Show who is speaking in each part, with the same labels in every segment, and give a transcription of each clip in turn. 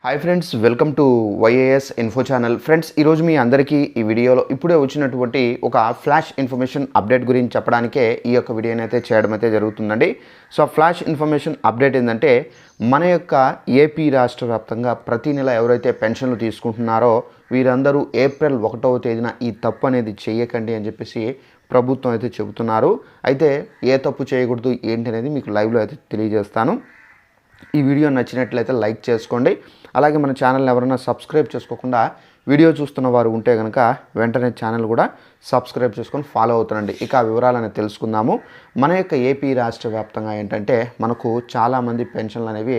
Speaker 1: Hi friends, welcome to YAS info channel. Friends, ఈరోజు మీ అందరికీ ఈ వీడియోలో ఇప్పుడే వచ్చినటువంటి ఒక ఫ్లాష్ ఇన్ఫర్మేషన్ అప్డేట్ గురించి చెప్పడానికే ఈ యొక్క వీడియోని అయితే చేయడం అయితే జరుగుతుందండి. సో ఆ ఫ్లాష్ ఇన్ఫర్మేషన్ అప్డేట్ ఏంటంటే, మన యొక్క ఏపీ రాష్ట్ర వ్యాప్తంగా ప్రతి నెల ఎవరైతే పెన్షన్లు తీసుకుంటున్నారో వీరందరూ ఏప్రిల్ 1వ తేదీన ఈ తప్పు అనేది చేయకండి అని చెప్పేసి ప్రభుత్వం అయితే చెబుతున్నారు. అయితే ఏ తప్పు చేయకూడదు ఏంటి అనేది మీకు లైవ్లో అయితే తెలియజేస్తాను. ఈ వీడియో నచ్చినట్లయితే లైక్ చేసుకోండి. అలాగే మన ఛానల్ని ఎవరైనా సబ్స్క్రైబ్ చేసుకోకుండా వీడియో చూస్తున్న వారు ఉంటే కనుక వెంటనే ఛానల్ కూడా సబ్స్క్రైబ్ చేసుకొని ఫాలో అవుతానండి. ఇక ఆ వివరాలను తెలుసుకుందాము. మన యొక్క ఏపీ రాష్ట్ర వ్యాప్తంగా ఏంటంటే మనకు చాలామంది పెన్షన్లు అనేవి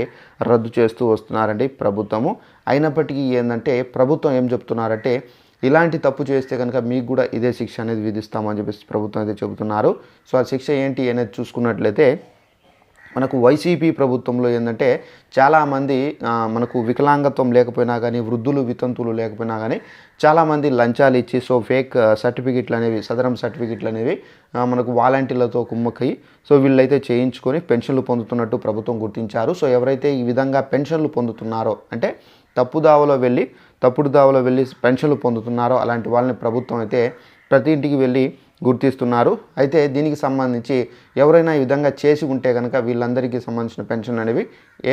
Speaker 1: రద్దు చేస్తూ వస్తున్నారండి ప్రభుత్వము. అయినప్పటికీ ఏంటంటే ప్రభుత్వం ఏం చెప్తున్నారంటే, ఇలాంటి తప్పు చేస్తే కనుక మీకు కూడా ఇదే శిక్ష అనేది విధిస్తామని చెప్పేసి ప్రభుత్వం అయితే చెబుతున్నారు. సో ఆ శిక్ష ఏంటి అనేది చూసుకున్నట్లయితే, మనకు వైసీపీ ప్రభుత్వంలో ఏంటంటే చాలామంది మనకు వికలాంగత్వం లేకపోయినా కానీ, వృద్ధులు వితంతువులు లేకపోయినా కానీ చాలామంది లంచాలు ఇచ్చి సో ఫేక్ సర్టిఫికెట్లు అనేవి, సదరం సర్టిఫికెట్లు అనేవి మనకు వాలంటీర్లతో కుమ్మక్కయి సో వీళ్ళైతే చేయించుకొని పెన్షన్లు పొందుతున్నట్టు ప్రభుత్వం గుర్తించారు. సో ఎవరైతే ఈ విధంగా పెన్షన్లు పొందుతున్నారో, అంటే తప్పుడు దావలో వెళ్ళి పెన్షన్లు పొందుతున్నారో అలాంటి వాళ్ళని ప్రభుత్వం అయితే ప్రతి ఇంటికి వెళ్ళి గుర్తిస్తున్నారు. అయితే దీనికి సంబంధించి ఎవరైనా ఈ విధంగా చేసి ఉంటే కనుక వీళ్ళందరికీ సంబంధించిన పెన్షన్ అనేవి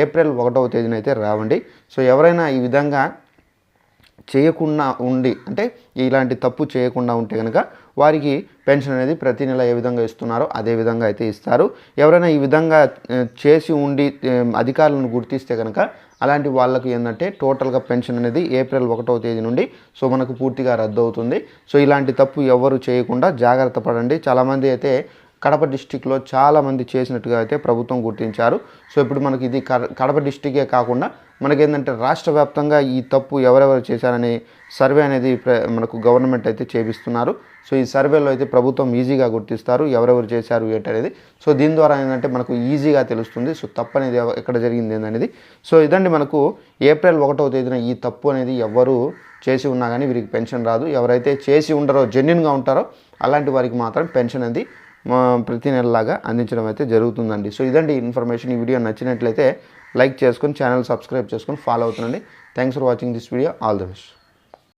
Speaker 1: ఏప్రిల్ 1వ తేదీన అయితే రావండి. సో ఎవరైనా ఈ విధంగా చేయకుండా ఉండి, అంటే ఇలాంటి తప్పు చేయకుండా ఉంటే కనుక వారికి పెన్షన్ అనేది ప్రతి నెల ఏ విధంగా ఇస్తున్నారో అదే విధంగా అయితే ఇస్తారు. ఎవరైనా ఈ విధంగా చేసి ఉండి అధికారులను గుర్తిస్తే కనుక అలాంటి వాళ్ళకి ఏంటంటే టోటల్గా పెన్షన్ అనేది ఏప్రిల్ 1వ తేదీ నుండి సో మనకు పూర్తిగా రద్దు అవుతుంది. సో ఇలాంటి తప్పు ఎవరు చేయకుండా జాగ్రత్త పడండి. చాలామంది అయితే కడప డిస్టిక్లో చాలామంది చేసినట్టుగా అయితే ప్రభుత్వం గుర్తించారు. సో ఇప్పుడు మనకి ఇది కడప డిస్టికే కాకుండా మనకేంటంటే రాష్ట్ర వ్యాప్తంగా ఈ తప్పు ఎవరెవరు చేశారని సర్వే అనేది మనకు గవర్నమెంట్ అయితే చేపిస్తున్నారు. సో ఈ సర్వేలో అయితే ప్రభుత్వం ఈజీగా గుర్తిస్తారు ఎవరెవరు చేశారు ఏంటనేది. సో దీని ద్వారా ఏంటంటే మనకు ఈజీగా తెలుస్తుంది సో తప్పు అనేది ఎక్కడ జరిగింది ఏంటనేది. సో ఇదండి, మనకు ఏప్రిల్ 1వ తేదీన ఈ తప్పు అనేది ఎవరు చేసి ఉన్నా కానీ వీరికి పెన్షన్ రాదు. ఎవరైతే చేసి ఉండరో, జెన్యున్గా ఉంటారో అలాంటి వారికి మాత్రం పెన్షన్ అనేది ప్రతి నెలలాగా అందించడం అయితే జరుగుతుందండి. సో ఇదండి ఇన్ఫర్మేషన్. ఈ వీడియో నచ్చినట్లయితే లైక్ చేసుకొని ఛానల్ సబ్స్క్రైబ్ చేసుకొని ఫాలో అవుతుండండి. Thanks for watching this video. All the best.